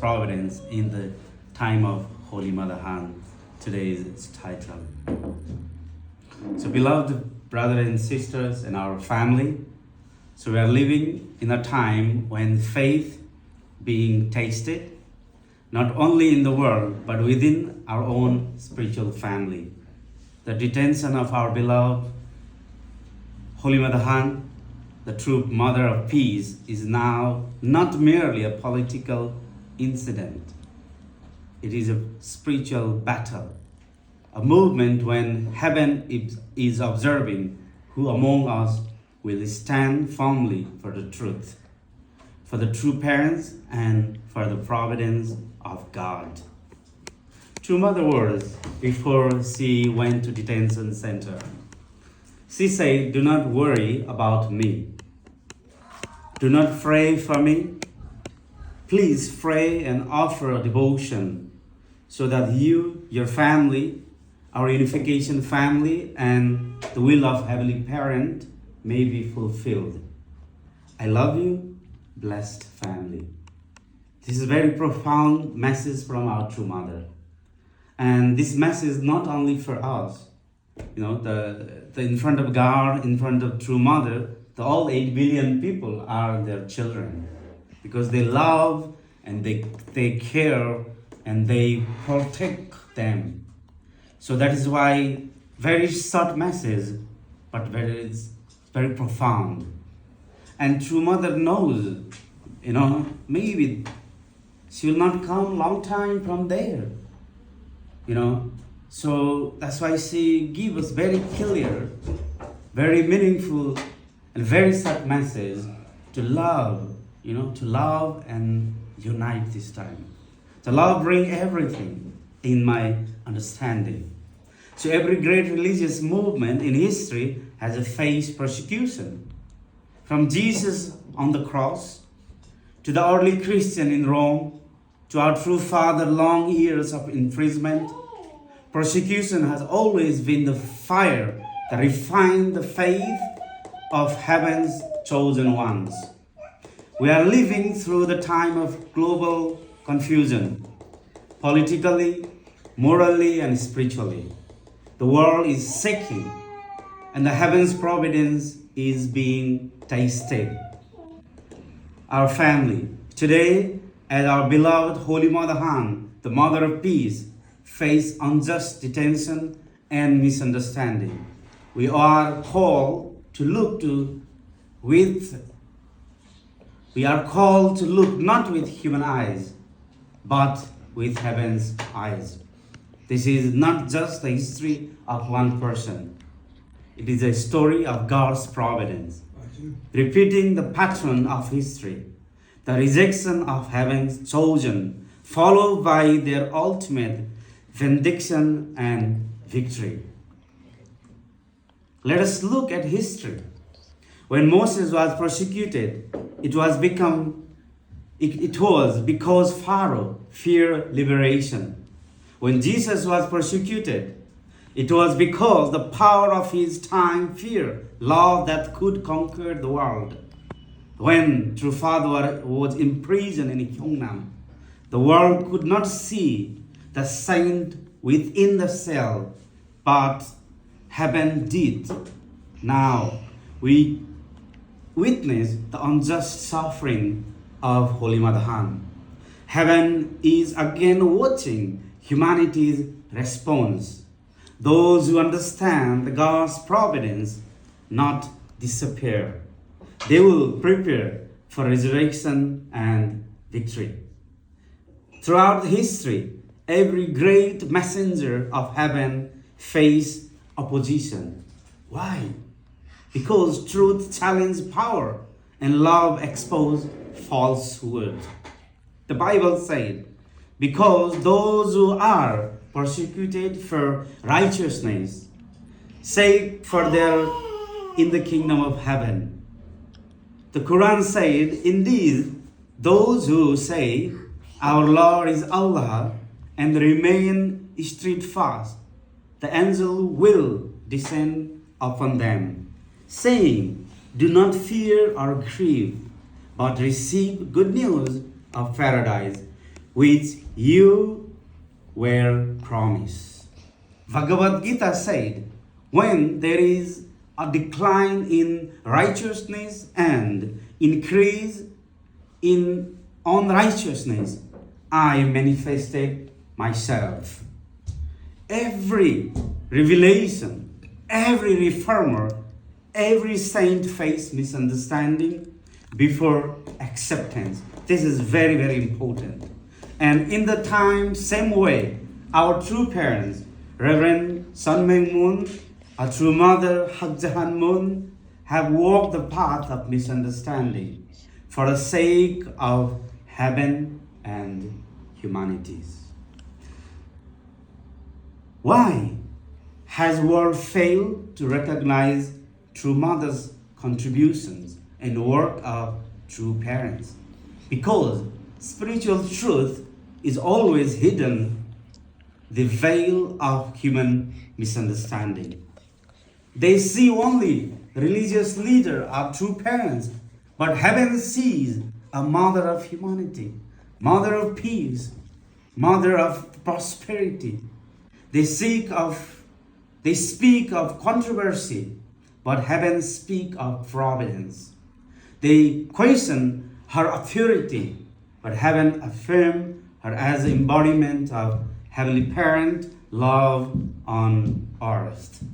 Providence in the time of Holy Mother Han. Today's title. So, beloved brothers and sisters and our family, so we are living in a time when faith being tasted, not only in the world but within our own spiritual family. The detention of our beloved Holy Mother Han, the true Mother of Peace, is now not merely a political incident. It is a spiritual battle, a movement when heaven is observing who among us will stand firmly for the truth, for the true parents, and for the providence of God. True Mother words before she went to detention center. She said, "Do not worry about me. Do not pray for me. Please pray and offer a devotion so that you, your family, our unification family, and the will of Heavenly Parent may be fulfilled. I love you, blessed family." This is a very profound message from our true Mother. And this message is not only for us, the in front of God, in front of true Mother, the all 8 billion people are their children, because they love and they care and they protect them. So that is why very short message, but very profound. And true Mother knows, maybe she will not come long time from there. So that's why she gives us very clear, very meaningful, and very short message to love, to love and unite this time. The love bring everything in my understanding. So every great religious movement in history has faced persecution. From Jesus on the cross, to the early Christian in Rome, to our true Father, long years of imprisonment, persecution has always been the fire that refined the faith of heaven's chosen ones. We are living through the time of global confusion, politically, morally, and spiritually. The world is shaking, and the heaven's providence is being tasted. Our family, today, as our beloved Holy Mother Han, the Mother of Peace, face unjust detention and misunderstanding. We are called to look not with human eyes, but with heaven's eyes. This is not just the history of one person. It is a story of God's providence, repeating the pattern of history, the rejection of heaven's chosen, followed by their ultimate vindication and victory. Let us look at history. When Moses was persecuted, it was because Pharaoh feared liberation. When Jesus was persecuted, it was because the power of his time feared love that could conquer the world. When true Father was imprisoned in Gyeongnam, the world could not see the saint within the cell, but heaven did. Now we witness the unjust suffering of Holy Mother Han. Heaven is again watching humanity's response. Those who understand the God's providence not disappear. They will prepare for resurrection and victory. Throughout history, every great messenger of heaven faced opposition. Why? Because truth challenged power and love exposed falsehood. The Bible said, because those who are persecuted for righteousness' sake for their in the kingdom of heaven. The Quran said, indeed, those who say, our Lord is Allah, and remain steadfast, the angel will descend upon them, saying, do not fear or grieve, but receive good news of paradise, which you were promised. Bhagavad Gita said, when there is a decline in righteousness and increase in unrighteousness, I manifested myself. Every revelation, every reformer, every saint faced misunderstanding before acceptance. This is very, very important. And in the time, same way, our true parents, Reverend Sun Myung Moon, our true mother, Hak Ja Han Moon, have walked the path of misunderstanding for the sake of heaven and humanities. Why has world failed to recognize true mothers' contributions and the work of true parents? Because spiritual truth is always hidden the veil of human misunderstanding. They see only religious leader of true parents, but heaven sees a mother of humanity, mother of peace, mother of prosperity. They speak of controversy, but heaven speaks of providence. They question her authority, but heaven affirms her as the embodiment of heavenly parent love on earth.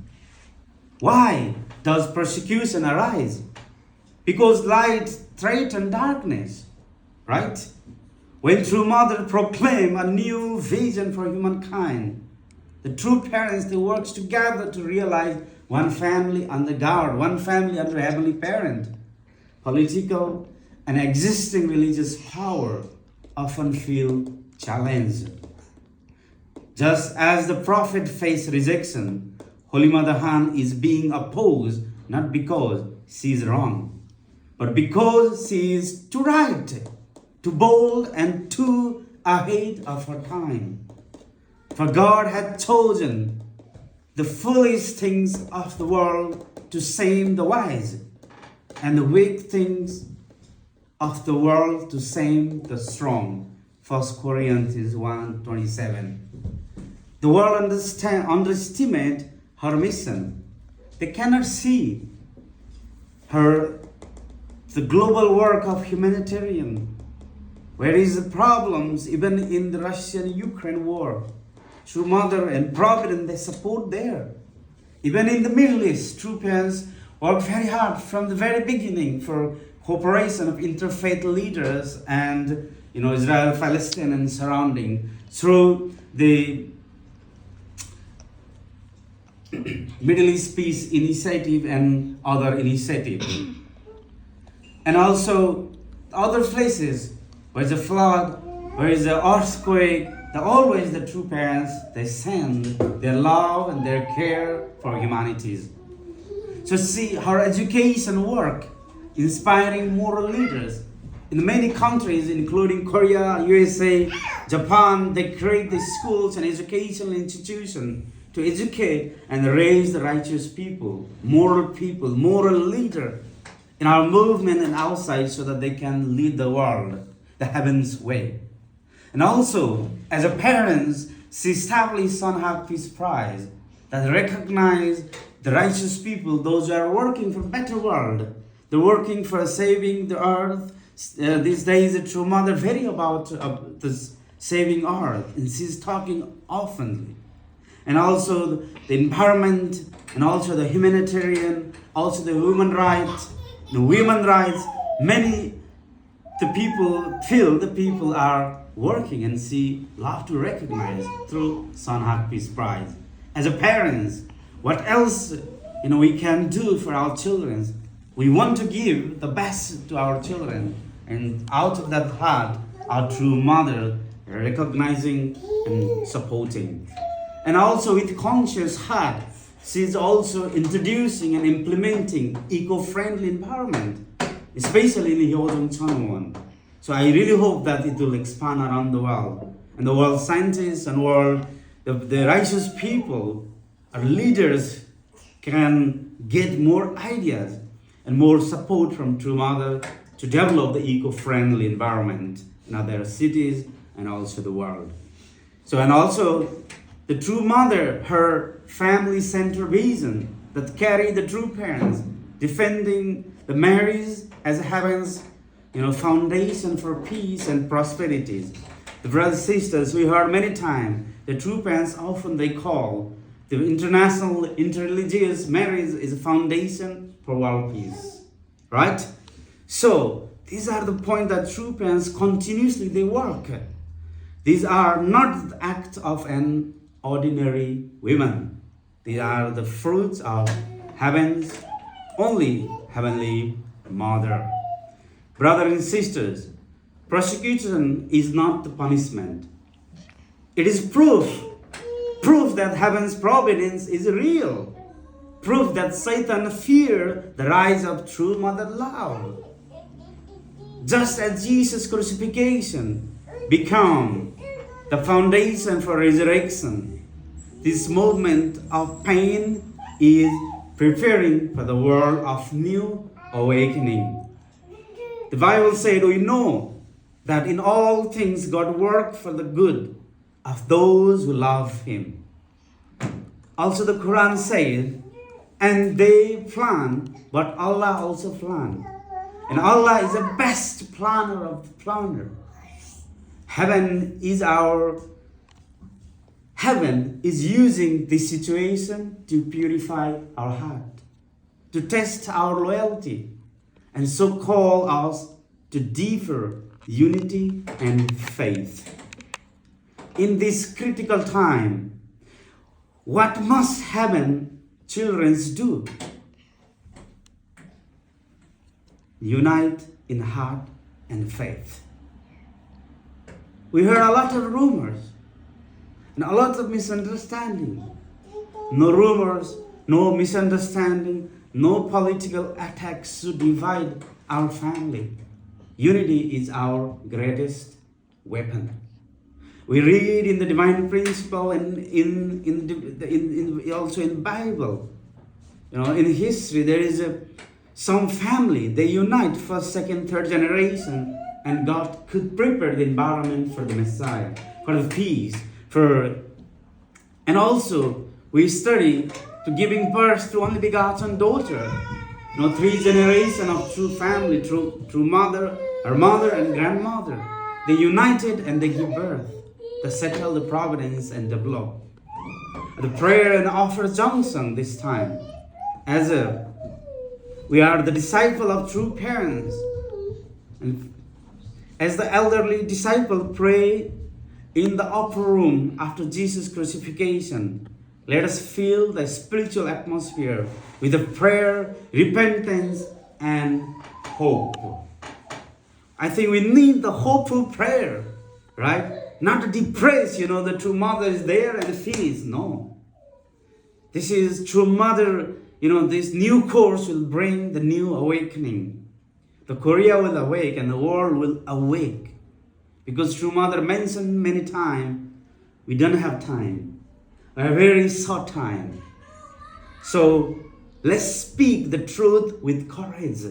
Why does persecution arise? Because light threatens darkness, right? When true mother proclaim a new vision for humankind, the true parents, they work together to realize one family under God, one family under heavenly parent. Political and existing religious power often feel challenged. Just as the prophet faced rejection, Holy Mother Han is being opposed not because she is wrong, but because she is too right, too bold, and too ahead of her time. For God had chosen the foolish things of the world to shame the wise, and the weak things of the world to shame the strong. 1 Corinthians 1:27. The world underestimate her mission. They cannot see the global work of humanitarian. Where is the problems even in the Russian-Ukraine war? True Mother and Providence, they support there. Even in the Middle East, true parents work very hard from the very beginning for cooperation of interfaith leaders and Israel, Palestine, and surrounding through the Middle East Peace Initiative and other initiatives. And also other places where the flood, where is the earthquake, always the true parents, they send their love and their care for humanities. So see her education work, inspiring moral leaders. In many countries, including Korea, USA, Japan, they create the schools and educational institutions to educate and raise the righteous people, moral leader in our movement and outside so that they can lead the world the heaven's way. And also, as a parents, she established Son Heart Peace Prize that recognize the righteous people, those who are working for a better world. They're working for saving the earth. These days, the True Mother very about this saving earth, and she's talking often. And also the environment, and also the humanitarian, also the human rights, many the people feel the people are working, and she love to recognize through Son Heart Peace Prize. As a parents, what else we can do for our children? We want to give the best to our children, and out of that heart, our True Mother recognizing and supporting. And also with conscious heart, she is also introducing and implementing eco-friendly environment, especially in Hyojong Changwon. So I really hope that it will expand around the world. And the world scientists and the righteous people, our leaders, can get more ideas and more support from True Mother to develop the eco-friendly environment in other cities and also the world. So, and also the true mother, her family-centered vision that carry the true parents, defending the marriage as heaven's foundation for peace and prosperity. The brothers and sisters, we heard many times, the true parents often they call the international interreligious marriage is a foundation for world peace. Right? So, these are the point that true parents continuously they work. These are not the act of an ordinary woman. These are the fruits of heaven's only heavenly mother. Brothers and sisters, persecution is not the punishment. It is proof that heaven's providence is real. Proof that Satan feared the rise of true mother love. Just as Jesus' crucifixion became the foundation for resurrection, this movement of pain is preparing for the world of new awakening. The Bible said, we know that in all things God works for the good of those who love Him. Also the Quran said, and they plan, but Allah also planned. And Allah is the best planner of the planner. Heaven is using this situation to purify our heart, to test our loyalty, and so call us to deeper unity and faith. In this critical time, what must heaven children do? Unite in heart and faith. We heard a lot of rumors and a lot of misunderstanding. No rumors, no misunderstanding, no political attacks to divide our family. Unity is our greatest weapon. We read in the divine principle and also in Bible. In history there is some family, they unite first, second, third generation, and God could prepare the environment for the Messiah, for the peace, and also we study to giving birth to only begotten daughter. 3 generations of true family, true mother, her mother and grandmother. They united and they give birth. They settle the providence and develop. The prayer and offer junction this time. As we are the disciple of true parents. And as the elderly disciple pray in the upper room after Jesus' crucifixion, let us fill the spiritual atmosphere with the prayer, repentance, and hope. I think we need the hopeful prayer, right? Not to depress, the true mother is there and finished. No. This is true mother, this new course will bring the new awakening. The Korea will awake and the world will awake. Because true mother mentioned many times, we don't have time. We have very short time. So let's speak the truth with courage.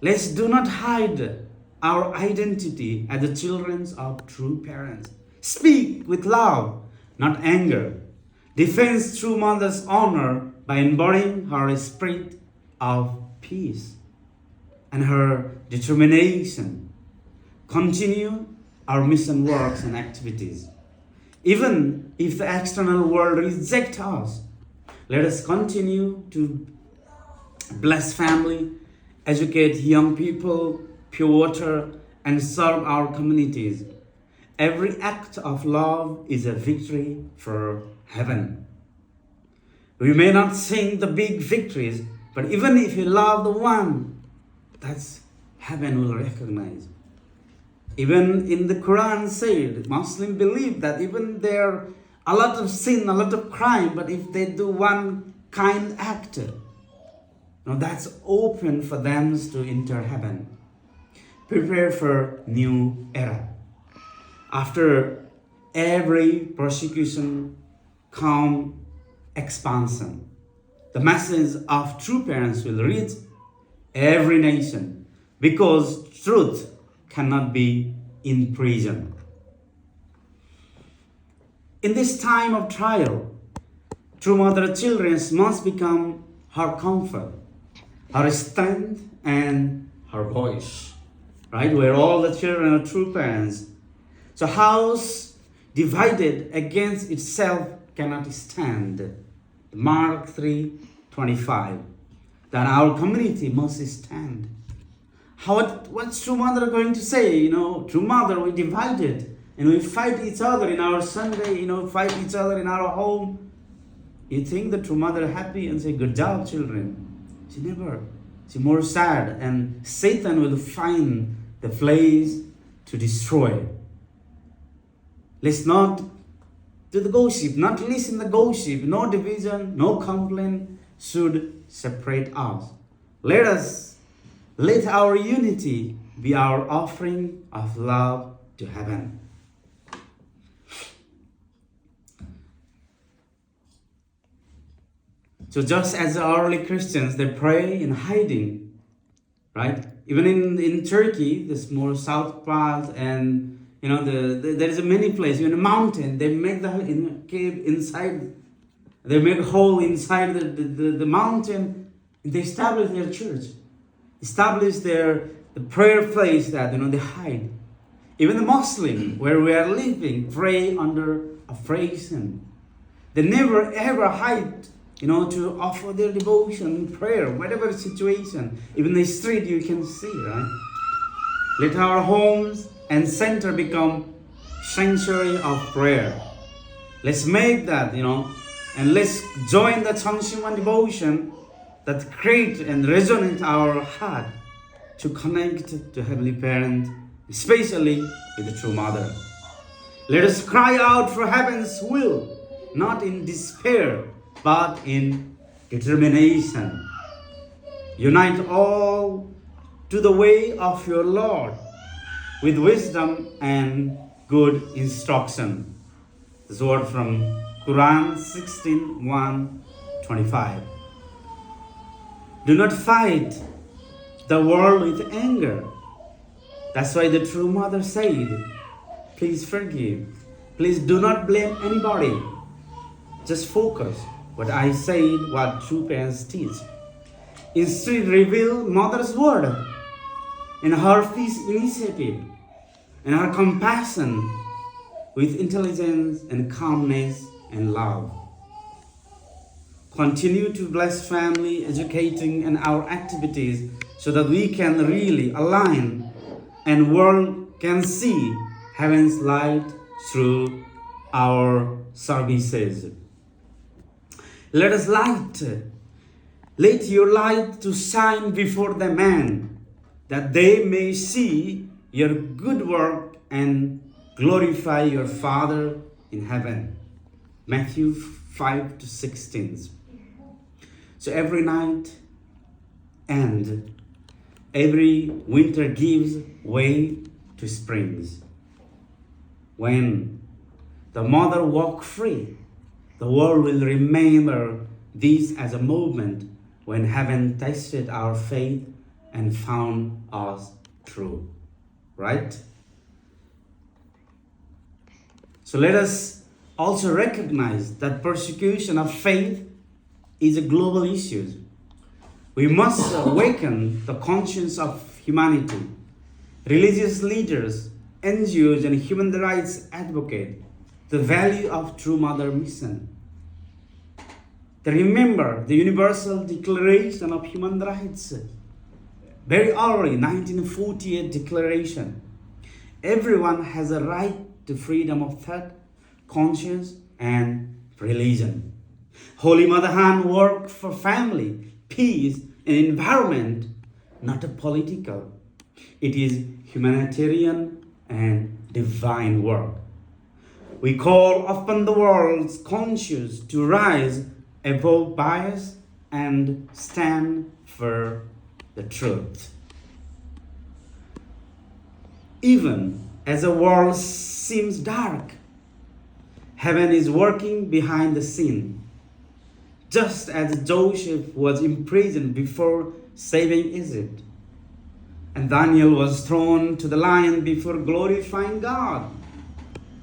Let's do not hide our identity as the children of true parents. Speak with love, not anger. Defend true mother's honor by embodying her spirit of peace and her determination. Continue our mission works and activities. Even if the external world rejects us, let us continue to bless family, educate young people, pure water, and serve our communities. Every act of love is a victory for heaven. We may not sing the big victories, but even if you love the one, that's heaven will recognize. Even in the Quran said, Muslims believe that even there a lot of sin, a lot of crime, but if they do one kind act, that's open for them to enter heaven. Prepare for new era. After every persecution come expansion. The message of true parents will reach every nation because truth cannot be imprisoned. In this time of trial, true mother children must become her comfort, her strength, and her voice. Right? Where all the children are true parents. So house divided against itself cannot stand. Mark 3:25. That our community must stand. What's true mother going to say? True mother, we divided and we fight each other in our Sunday, fight each other in our home. You think the true mother happy and say, good job, children? She never. She's more sad, and Satan will find the place to destroy. Let's not do the gossip, not listen to the gossip. No division, no complaint should separate us. Let our unity be our offering of love to heaven. So just as the early Christians, they pray in hiding, right? Even in Turkey, this more south part, and there is many places, in a mountain, they make the cave inside, they make a hole inside the mountain, and they establish their church, establish the prayer place that, they hide. Even the Muslim, where we are living, pray under a fragrance. They never ever hide, to offer their devotion, prayer, whatever situation. Even the street you can see, right? Let our homes and center become sanctuary of prayer. Let's make that, and let's join the Changshiman devotion that create and resonate our heart to connect to Heavenly Parent, especially with the True Mother. Let us cry out for heaven's will, not in despair, but in determination. Unite all to the way of your Lord with wisdom and good instruction. This word from Quran 16:1-25. Do not fight the world with anger. That's why the True Mother said, please forgive. Please do not blame anybody. Just focus what I said, what true parents teach. Instead, reveal Mother's word in her peace initiative and her compassion with intelligence and calmness and love. Continue to bless family, educating, and our activities so that we can really align and world can see heaven's light through our services. Let us let your light to shine before the men, that they may see your good work and glorify your Father in heaven. Matthew 5-16. So every night and every winter gives way to springs. When the mother walks free, the world will remember this as a moment when heaven tested our faith and found us true. Right? So let us also recognize that persecution of faith is a global issue. We must awaken the conscience of humanity. Religious leaders, NGOs, and human rights advocate the value of True Mother mission. They remember the Universal Declaration of Human Rights, very early 1948 declaration. Everyone has a right to freedom of thought, conscience, and religion. Holy Mother Han worked for family, peace, and environment, not a political. It is humanitarian and divine work. We call upon the world's conscience to rise above bias and stand for the truth. Even as the world seems dark, heaven is working behind the scene. Just as Joseph was imprisoned before saving Egypt, and Daniel was thrown to the lion before glorifying God,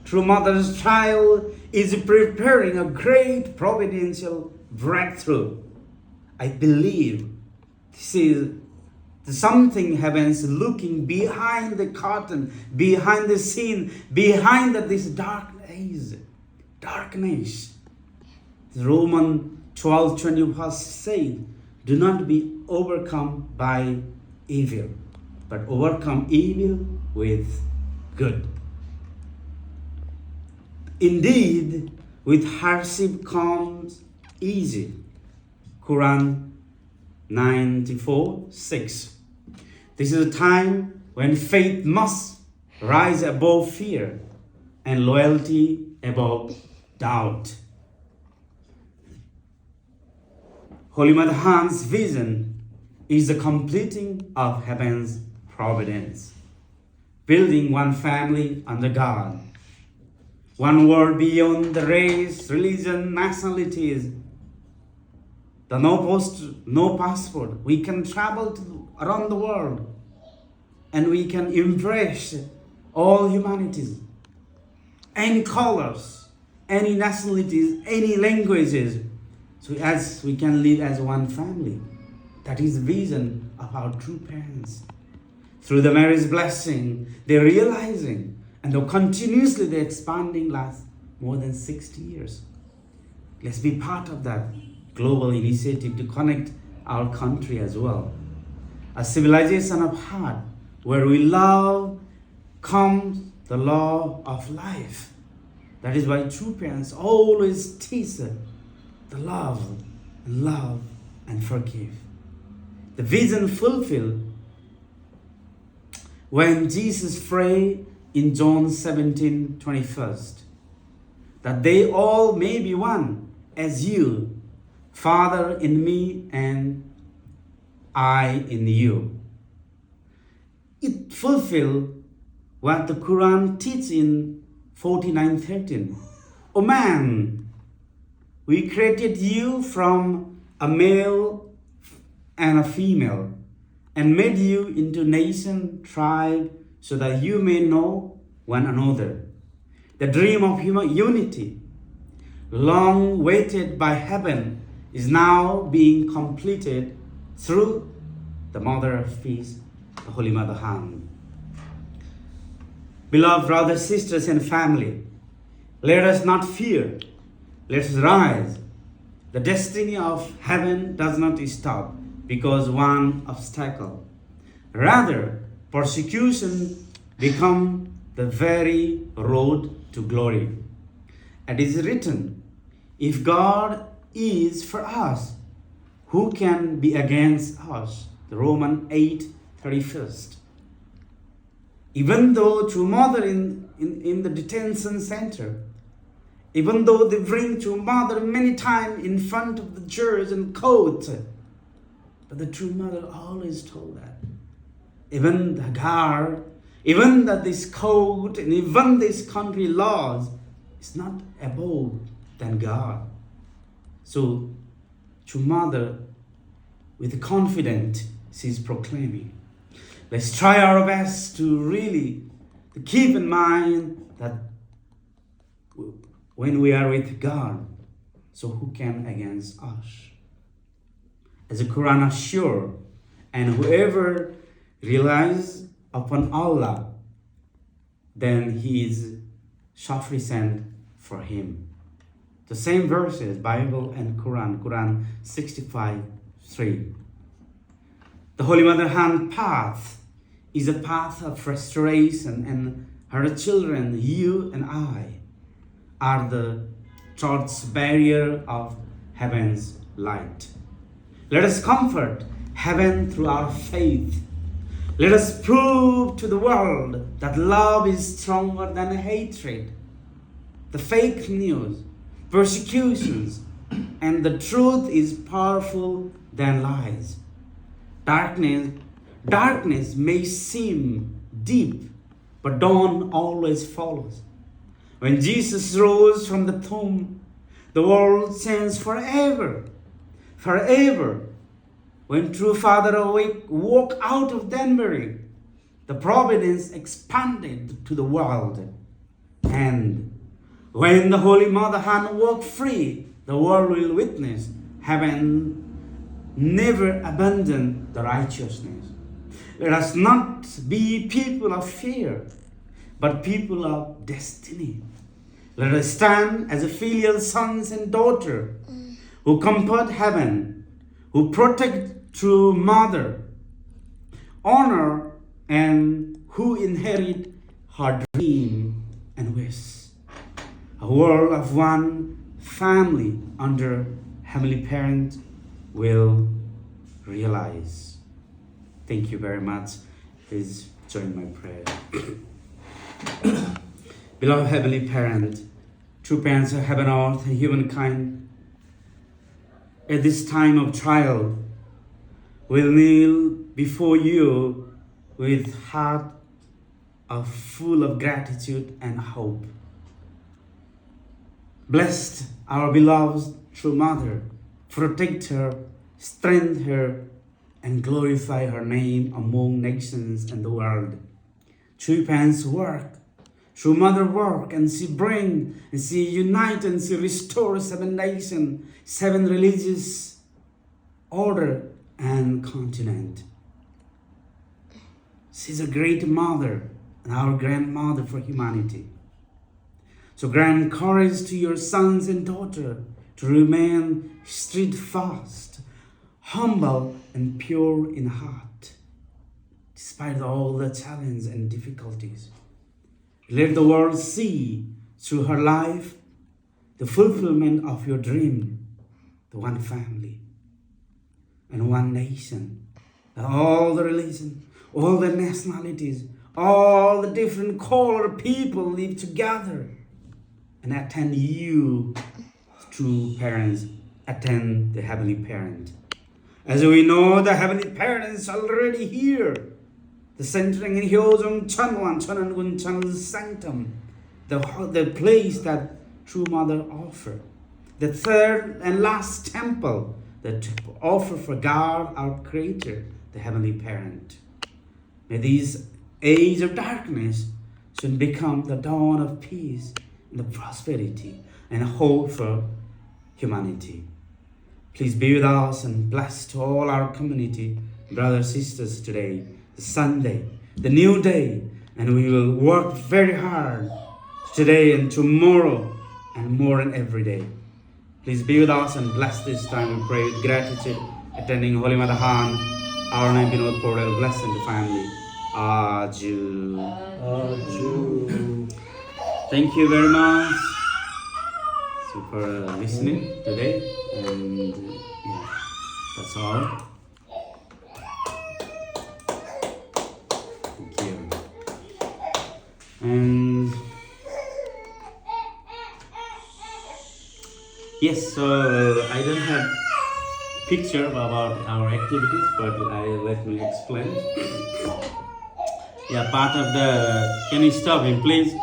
True mother's child is preparing a great providential breakthrough. I believe this is something heaven's looking behind the curtain, behind the scene, behind this darkness. Romans 12:20 verse says, do not be overcome by evil, but overcome evil with good. Indeed, with hardship comes easy. Quran 94:6. This is a time when faith must rise above fear and loyalty above doubt. Holy Mother Han's vision is the completing of heaven's providence, building one family under God, one world beyond the race, religion, nationalities. The no passport. We can travel around the world and we can embrace all humanities, any colors, any nationalities, any languages. So as we can live as one family. That is the vision of our true parents. Through the marriage blessing, they're realizing and continuously they're expanding last more than 60 years. Let's be part of that global initiative to connect our country as well. A civilization of heart where we love comes the law of life. That is why true parents always teach the love and forgive. The vision fulfilled when Jesus prayed in John 17:21, that they all may be one, as you, Father, in me and I in you. It fulfilled what the Quran teaches in 49:13. O man, we created you from a male and a female and made you into nation, tribe, so that you may know one another. The dream of human unity, long waited by heaven, is now being completed through the Mother of Peace, the Holy Mother Han. Beloved brothers, sisters, and family, let us not fear. Let us rise. The destiny of heaven does not stop because one obstacle. Rather, persecution become the very road to glory. It is written, if God is for us, who can be against us? Romans 8:31. Even though true mother in the detention center, even though they bring true mother many times in front of the judge and court, but the true mother always told that. Even the guard, even that this code and even this country laws is not above than God. So, true mother, with confidence, she's proclaiming. Let's try our best to really keep in mind that when we are with God, so who can against us? As the Quran assures, and whoever relies upon Allah, then He is sufficient for him. The same verses, Bible and Quran, Quran 65:3. The Holy Mother Han path is a path of restoration, and her children, you and I, are the torch barrier of heaven's light. Let us comfort heaven through our faith. Let us prove to the world that love is stronger than hatred. The fake news, persecutions, and the truth is powerful than lies. Darkness may seem deep, but dawn always follows. When Jesus rose from the tomb, the world changed forever. Forever. When true Father woke out of Danbury, the providence expanded to the world. end. When the Holy Mother Han walk free, the world will witness heaven never abandon the righteousness. Let us not be people of fear, but people of destiny. Let us stand as a filial sons and daughters who comfort heaven, who protect through mother, honor, and who inherit her dream and wish. A world of one family under Heavenly Parent will realize. Thank you very much. Please join my prayer. Beloved Heavenly Parent, true parents of heaven, earth, and humankind, at this time of trial, we'll kneel before you with heart full of gratitude and hope. Blessed our beloved true Mother, protect her, strengthen her, and glorify her name among nations and the world. True parents work, true mother work, and she bring, and she unite, and she restore 7 nations, 7 religious order and continent. She's a great mother and our grandmother for humanity. So grant courage to your sons and daughters to remain steadfast, humble, and pure in heart, despite all the challenges and difficulties. Let the world see through her life the fulfillment of your dream, the one family and one nation, all the religions, all the nationalities, all the different colored people live together and attend you, true parents, attend the Heavenly Parent. As we know, the Heavenly Parent is already here. The centering in Hyojong Chanwan Chanangun Chanel Sanctum, the place that True Mother offer. The third and last temple that offer for God our Creator, the Heavenly Parent. May these age of darkness soon become the dawn of peace and the prosperity and hope for humanity. Please be with us and bless to all our community, brothers, sisters today, the Sunday, the new day, and we will work very hard today and tomorrow and more and every day. Please be with us and bless this time. We pray with gratitude, attending Holy Mother Han, our name Vinod Portal, bless the family. Aju. Aju. Thank you very much for listening today, and yeah, that's all. Thank you. And yes, so I don't have picture about our activities, but let me explain. Yeah, part of the. Can you stop him, please?